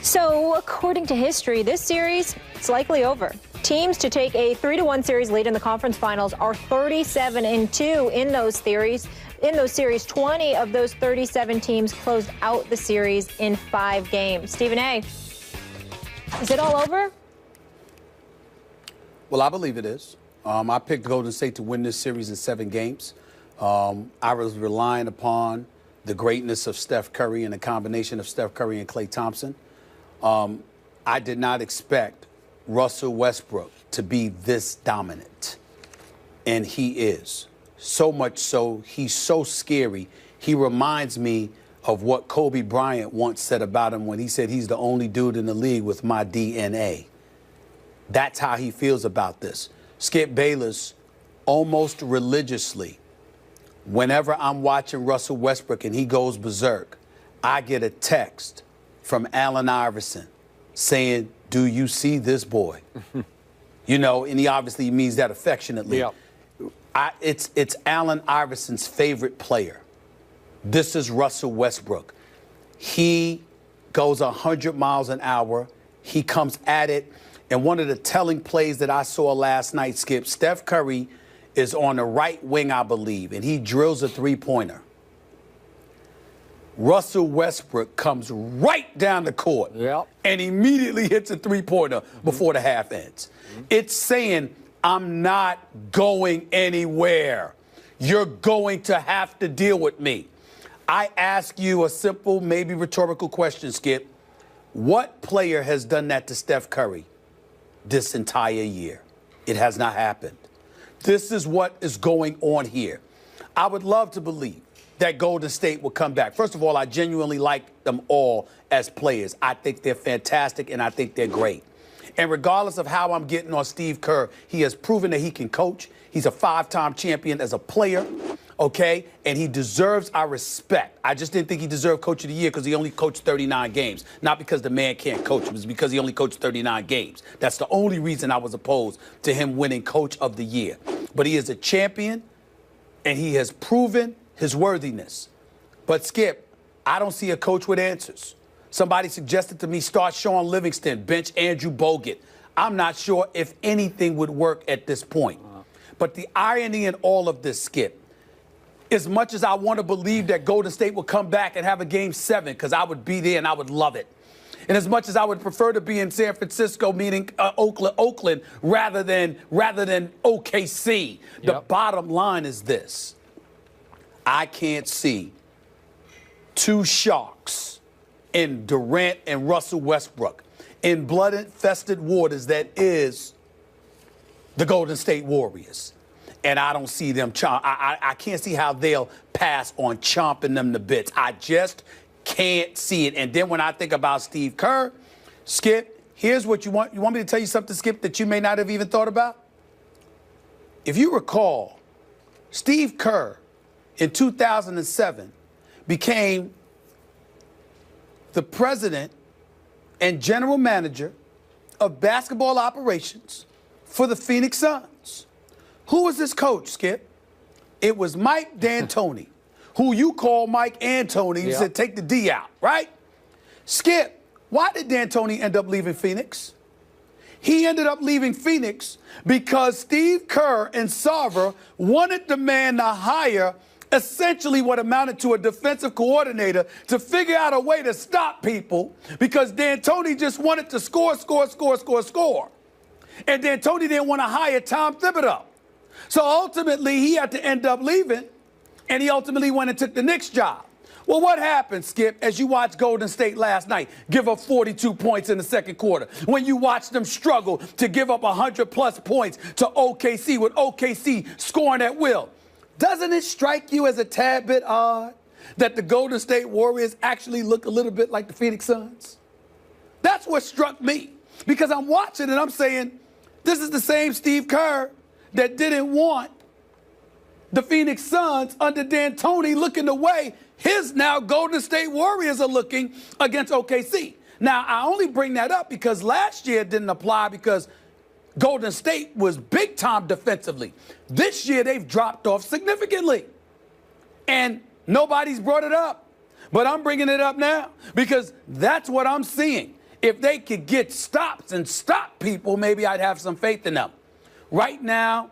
So, according to history, this series is likely over. Teams to take a 3-1 series lead in the conference finals are 37-2 in those series. 20 of those 37 teams closed out the series in 5 games. Stephen A., is it all over? Well, I believe it is. I picked Golden State to win this series in 7 games. I was relying upon the greatness of Steph Curry and the combination of Steph Curry and Klay Thompson. I did not expect Russell Westbrook to be this dominant, and he is. So much so, he's so scary. He reminds me of what Kobe Bryant once said about him when he said he's the only dude in the league with my DNA. That's how he feels about this. Skip Bayless, almost religiously, whenever I'm watching Russell Westbrook and he goes berserk, I get a text from Allen Iverson saying, "Do you see this boy?" You know, and he obviously means that affectionately. Yeah. It's Allen Iverson's favorite player. This is Russell Westbrook. He goes 100 miles an hour. He comes at it. And one of the telling plays that I saw last night, Skip, Steph Curry is on the right wing, I believe, and he drills a three-pointer. Russell Westbrook comes right down the court and immediately hits a three-pointer before the half ends. It's saying, I'm not going anywhere. You're going to have to deal with me. I ask you a simple, maybe rhetorical question, Skip. What player has done that to Steph Curry this entire year? It has not happened. This is what is going on here. I would love to believe that Golden State will come back. First of all, I genuinely like them all as players. I think they're fantastic, and I think they're great. And regardless of how I'm getting on Steve Kerr, he has proven that he can coach. He's a 5-time champion as a player, okay? And he deserves our respect. I just didn't think he deserved Coach of the Year because he only coached 39 games. Not because the man can't coach. It was because he only coached 39 games. That's the only reason I was opposed to him winning Coach of the Year. But he is a champion, and he has proven his worthiness. But, Skip, I don't see a coach with answers. Somebody suggested to me start Sean Livingston, bench Andrew Bogut. I'm not sure if anything would work at this point. But the irony in all of this, Skip, as much as I want to believe that Golden State will come back and have a Game 7, because I would be there and I would love it, and as much as I would prefer to be in San Francisco, meaning Oakland, rather than OKC, the bottom line is this. I can't see 2 sharks in Durant and Russell Westbrook in blood-infested waters that is the Golden State Warriors. And I don't see them I can't see how they'll pass on chomping them to bits. I just can't see it. And then when I think about Steve Kerr, Skip, here's what you want. You want me to tell you something, Skip, that you may not have even thought about? If you recall, Steve Kerr in 2007 became the president and general manager of basketball operations for the Phoenix Suns. Who was this coach, Skip? It was Mike D'Antoni, who you call Mike Antoni. You said take the D out, right? Skip, why did D'Antoni end up leaving Phoenix? He ended up leaving Phoenix because Steve Kerr and Sarver wanted the man to hire essentially what amounted to a defensive coordinator to figure out a way to stop people because D'Antoni just wanted to score. And D'Antoni didn't want to hire Tom Thibodeau. So ultimately, he had to end up leaving, and he ultimately went and took the Knicks job. Well, what happened, Skip, as you watched Golden State last night give up 42 points in the second quarter, when you watched them struggle to give up 100-plus points to OKC, with OKC scoring at will? Doesn't it strike you as a tad bit odd that the Golden State Warriors actually look a little bit like the Phoenix Suns? That's what struck me, because I'm watching and I'm saying, this is the same Steve Kerr that didn't want the Phoenix Suns under D'Antoni looking the way his now Golden State Warriors are looking against OKC. Now, I only bring that up because last year it didn't apply because Golden State was big time defensively. This year they've dropped off significantly. And nobody's brought it up. But I'm bringing it up now because that's what I'm seeing. If they could get stops and stop people, maybe I'd have some faith in them. Right now,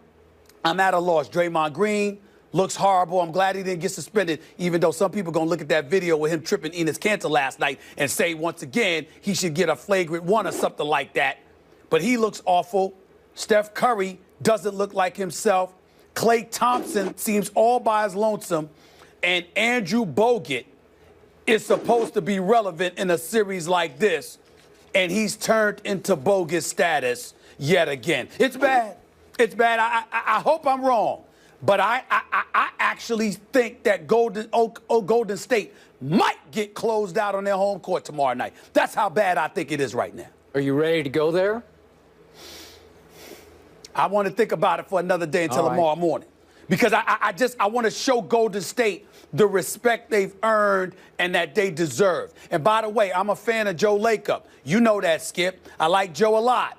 I'm at a loss. Draymond Green looks horrible. I'm glad he didn't get suspended, even though some people are going to look at that video with him tripping Enes Kanter last night and say, once again, he should get a flagrant one or something like that. But he looks awful. Steph Curry doesn't look like himself. Klay Thompson seems all by his lonesome. And Andrew Bogut is supposed to be relevant in a series like this, and he's turned into bogus status yet again. It's bad. It's bad. I hope I'm wrong, but I actually think that Golden State might get closed out on their home court tomorrow night. That's how bad I think it is right now. Are you ready to go there? I want to think about it for another day until tomorrow morning, because I want to show Golden State the respect they've earned and that they deserve. And by the way, I'm a fan of Joe Lacob. You know that, Skip. I like Joe a lot.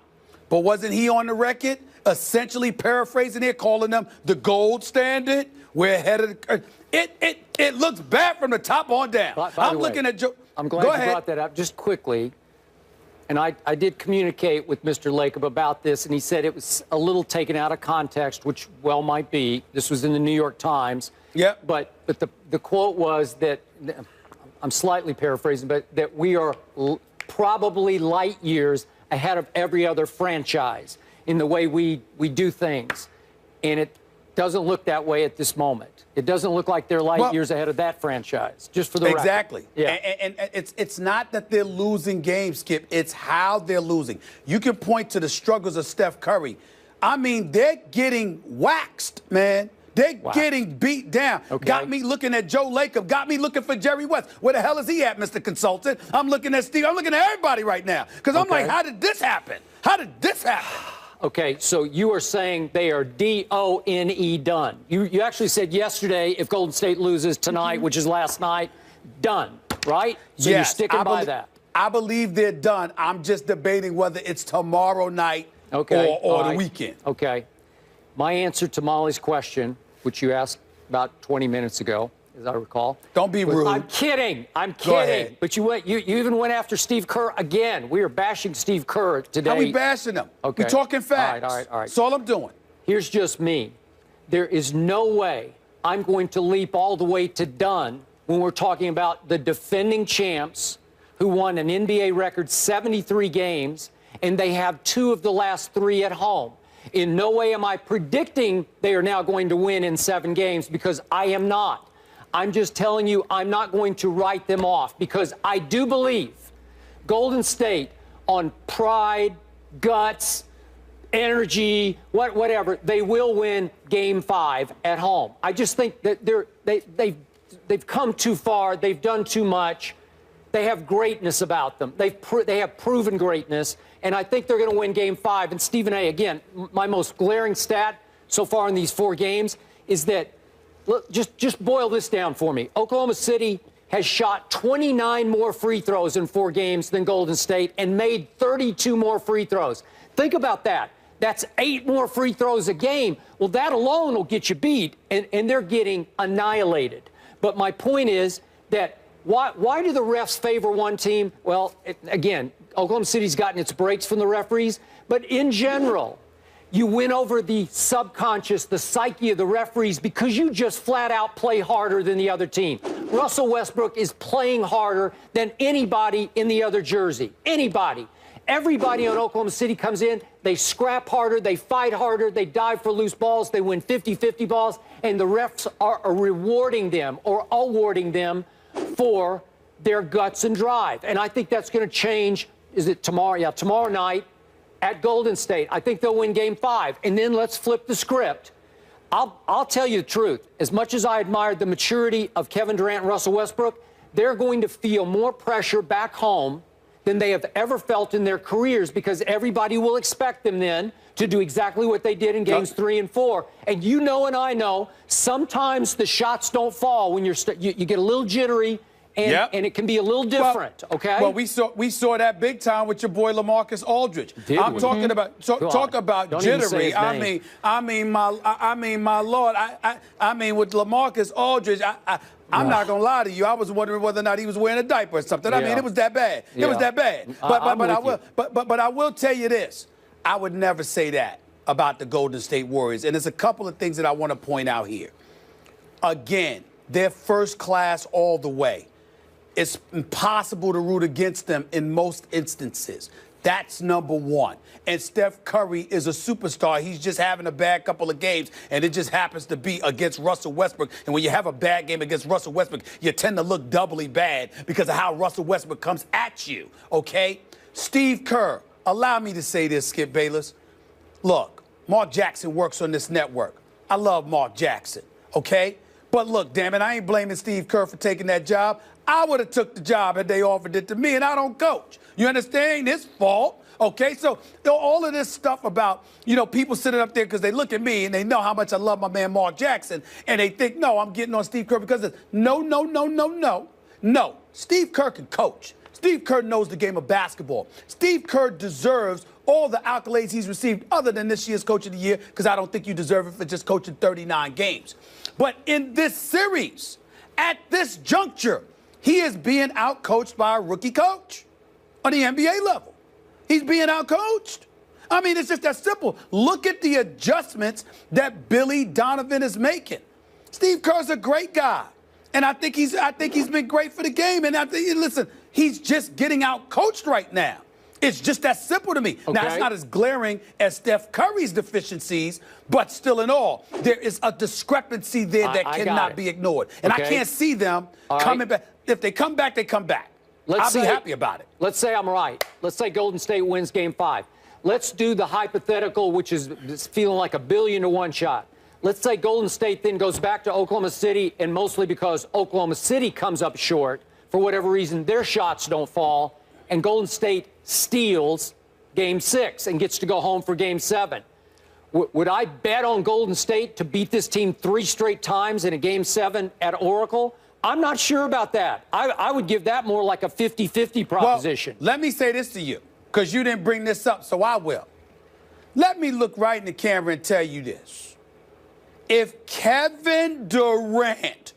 But wasn't he on the record essentially paraphrasing it, calling them the gold standard? We're ahead of the... It looks bad from the top on down. I'm looking at Joe... I'm glad you brought that up. Just quickly, and I did communicate with Mr. Lacob about this, and he said it was a little taken out of context, which well might be. This was in the New York Times. Yeah. But the quote was that, I'm slightly paraphrasing, but that we are probably light years ahead of every other franchise in the way we do things. And it doesn't look that way at this moment. It doesn't look like they're light years ahead of that franchise, just for the record. Exactly. Yeah. And it's not that they're losing games, Skip. It's how they're losing. You can point to the struggles of Steph Curry. I mean, they're getting waxed, man. They're getting beat down. Okay. Got me looking at Joe Lacob. Got me looking for Jerry West. Where the hell is he at, Mr. Consultant? I'm looking at Steve. I'm looking at everybody right now. Because I'm like, how did this happen? How did this happen? Okay, so you are saying they are D-O-N-E done. You actually said yesterday if Golden State loses tonight, which is last night, done, right? So you're sticking by that. I believe they're done. I'm just debating whether it's tomorrow night or the weekend. Okay. My answer to Molly's question, which you asked about 20 minutes ago, as I recall. Don't be rude. I'm kidding. I'm kidding. Go ahead. But you even went after Steve Kerr again. We are bashing Steve Kerr today. How we bashing him? Okay. We're talking facts. All right. That's all I'm doing. Here's just me. There is no way I'm going to leap all the way to done when we're talking about the defending champs who won an NBA record 73 games, and they have 2 of the last 3 at home. In no way am I predicting they are now going to win in 7 games, because I am not. I'm just telling you I'm not going to write them off, because I do believe Golden State, on pride, guts, energy, whatever, they will win Game 5 at home. I just think that they've come too far. They've done too much. They have greatness about them. They have proven greatness, and I think they're going to win Game 5. And Stephen A., again, my most glaring stat so far in these 4 games is that, look, just boil this down for me. Oklahoma City has shot 29 more free throws in 4 games than Golden State and made 32 more free throws. Think about that. That's 8 more free throws a game. Well, that alone will get you beat, and they're getting annihilated. But my point is that why do the refs favor one team? Well, again, Oklahoma City's gotten its breaks from the referees, but in general, you win over the subconscious, the psyche of the referees, because you just flat out play harder than the other team. Russell Westbrook is playing harder than anybody in the other jersey. Anybody. Everybody on Oklahoma City comes in, they scrap harder, they fight harder, they dive for loose balls, they win 50-50 balls, and the refs are rewarding them or awarding them for their guts and drive. And I think that's going to change. Is it tomorrow? Yeah, tomorrow night at Golden State. I think they'll win Game 5. And then let's flip the script. I'll tell you the truth. As much as I admired the maturity of Kevin Durant and Russell Westbrook, they're going to feel more pressure back home than they have ever felt in their careers, because everybody will expect them then to do exactly what they did in Games 3 and 4. And you know and I know, sometimes the shots don't fall when you get a little jittery, and it can be a little different, okay? Well, we saw that big time with your boy LaMarcus Aldridge. I'm talking about talk about jittery. I mean, my Lord. I mean, with LaMarcus Aldridge, I'm not going to lie to you. I was wondering whether or not he was wearing a diaper or something. I mean, it was that bad. It was that bad. But I will tell you this. I would never say that about the Golden State Warriors. And there's a couple of things that I want to point out here. Again, they're first class all the way. It's impossible to root against them in most instances. That's number one. And Steph Curry is a superstar. He's just having a bad couple of games, and it just happens to be against Russell Westbrook. And when you have a bad game against Russell Westbrook, you tend to look doubly bad because of how Russell Westbrook comes at you, okay? Steve Kerr, allow me to say this, Skip Bayless. Look, Mark Jackson works on this network. I love Mark Jackson, okay? But look, damn it, I ain't blaming Steve Kerr for taking that job. I would have took the job had they offered it to me, and I don't coach. You understand? Ain't his fault. Okay, so all of this stuff about, people sitting up there because they look at me and they know how much I love my man Mark Jackson, and they think, no, I'm getting on Steve Kerr because of no. Steve Kerr can coach. Steve Kerr knows the game of basketball. Steve Kerr deserves all the accolades he's received other than this year's Coach of the Year, because I don't think you deserve it for just coaching 39 games. But in this series, at this juncture, he is being outcoached by a rookie coach on the NBA level. He's being outcoached. I mean, it's just that simple. Look at the adjustments that Billy Donovan is making. Steve Kerr's a great guy, and I think he's been great for the game. And listen, he's just getting outcoached right now. It's just that simple to me. Okay. Now, it's not as glaring as Steph Curry's deficiencies, but still in all, there is a discrepancy there that cannot be ignored. And I can't see them coming back. If they come back, they come back. I'll be happy about it. Let's say I'm right. Let's say Golden State wins Game 5. Let's do the hypothetical, which is feeling like a 1,000,000,000 shot. Let's say Golden State then goes back to Oklahoma City, and mostly because Oklahoma City comes up short, for whatever reason, their shots don't fall, and Golden State steals Game 6 and gets to go home for Game 7. Would I bet on Golden State to beat this team 3 straight times in a Game 7 at Oracle? I'm not sure about that. I would give that more like a 50-50 proposition. Well, let me say this to you, because you didn't bring this up, so I will. Let me look right in the camera and tell you this. If Kevin Durant,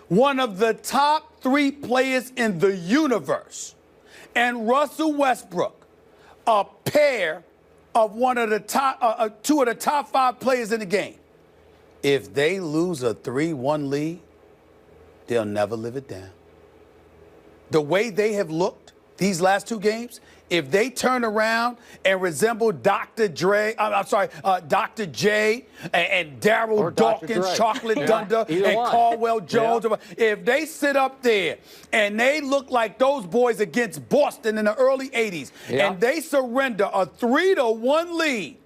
one of the top 3 players in the universe, and Russell Westbrook, a pair of one of the top, 2 of the top 5 players in the game, if they lose a 3-1 lead, they'll never live it down. The way they have looked these last 2 games, if they turn around and resemble Dr. J and Daryl Dawkins, Chocolate Dunder, and Caldwell Jones, if they sit up there and they look like those boys against Boston in the early 80s, and they surrender a 3-1 lead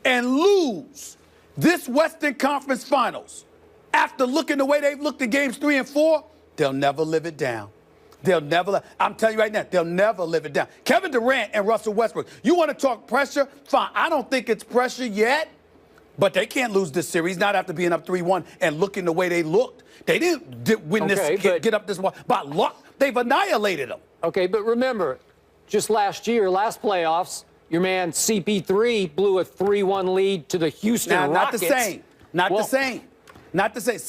and lose this Western Conference Finals, after looking the way they've looked in games 3 and 4, they'll never live it down. They'll never, I'm telling you right now, they'll never live it down. Kevin Durant and Russell Westbrook, you want to talk pressure? Fine. I don't think it's pressure yet, but they can't lose this series, not after being up 3-1 and looking the way they looked. They didn't win get up this one by luck. They've annihilated them. Okay, but remember, just last playoffs, your man CP3 blew a 3-1 lead to the Houston Rockets. Not the same. Not the same.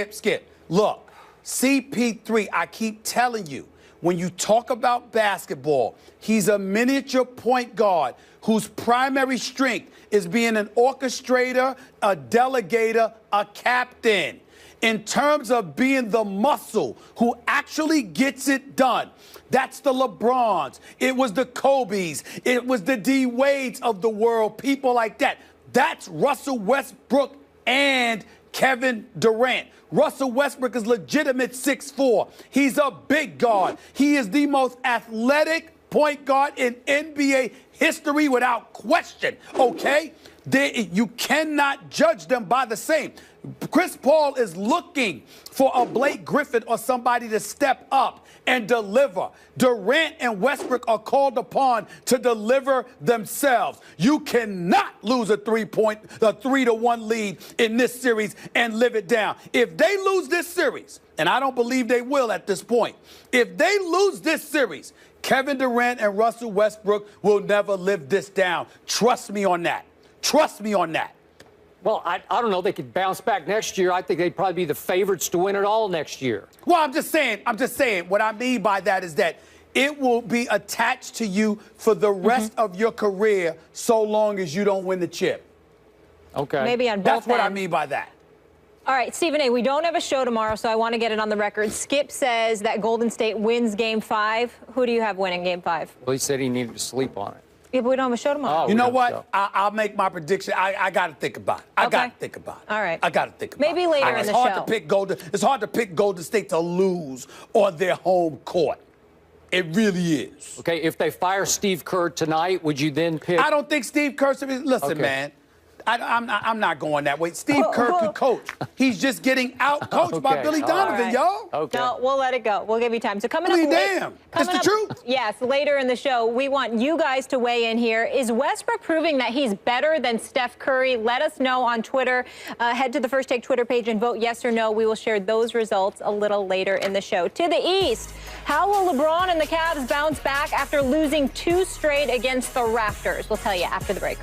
Skip. Look. CP3, I keep telling you, when you talk about basketball, he's a miniature point guard whose primary strength is being an orchestrator, a delegator, a captain. In terms of being the muscle who actually gets it done, that's the LeBrons. It was the Kobes. It was the D Wades of the world, people like that. That's Russell Westbrook and Kevin Durant. Russell Westbrook is legitimate 6'4". He's a big guard. He is the most athletic point guard in NBA history without question, okay? You cannot judge them by the same. Chris Paul is looking for a Blake Griffin or somebody to step up and deliver. Durant and Westbrook are called upon to deliver themselves. You cannot lose a 3-1 lead in this series and live it down. If they lose this series, and I don't believe they will at this point, if they lose this series, Kevin Durant and Russell Westbrook will never live this down. Trust me on that. Trust me on that. Well, I don't know. They could bounce back next year. I think they'd probably be the favorites to win it all next year. Well, I'm just saying, what I mean by that is that it will be attached to you for the rest of your career so long as you don't win the chip. Okay. Maybe on both That's what I ends. mean by that. All right, Stephen A., we don't have a show tomorrow, so I want to get it on the record. Skip says that Golden State wins Game 5. Who do you have winning Game 5? Well, he said he needed to sleep on it. Yeah, but we don't have a show tomorrow. Oh, You know we don't what? I'll make my prediction. I got to think about it. I got to think about it. All right. I got to think about it. Maybe later in the show. It's hard to pick Golden State to lose on their home court. It really is. Okay, if they fire Steve Kerr tonight, would you then pick? I don't think Steve Kerr. Listen, Okay. man. I'm not going that way. Steve Kerr could coach. He's just getting out-coached by Okay. Billy All Donovan, right. y'all. Okay. No, we'll let it go. We'll give you time. So coming up, Damn. It's the truth. Yes, later in the show, we want you guys to weigh in here. Is Westbrook proving that he's better than Steph Curry? Let us know on Twitter. Head to the First Take Twitter page and vote yes or no. We will share those results a little later in the show. To the East, how will LeBron and the Cavs bounce back after losing 2 straight against the Raptors? We'll tell you after the break.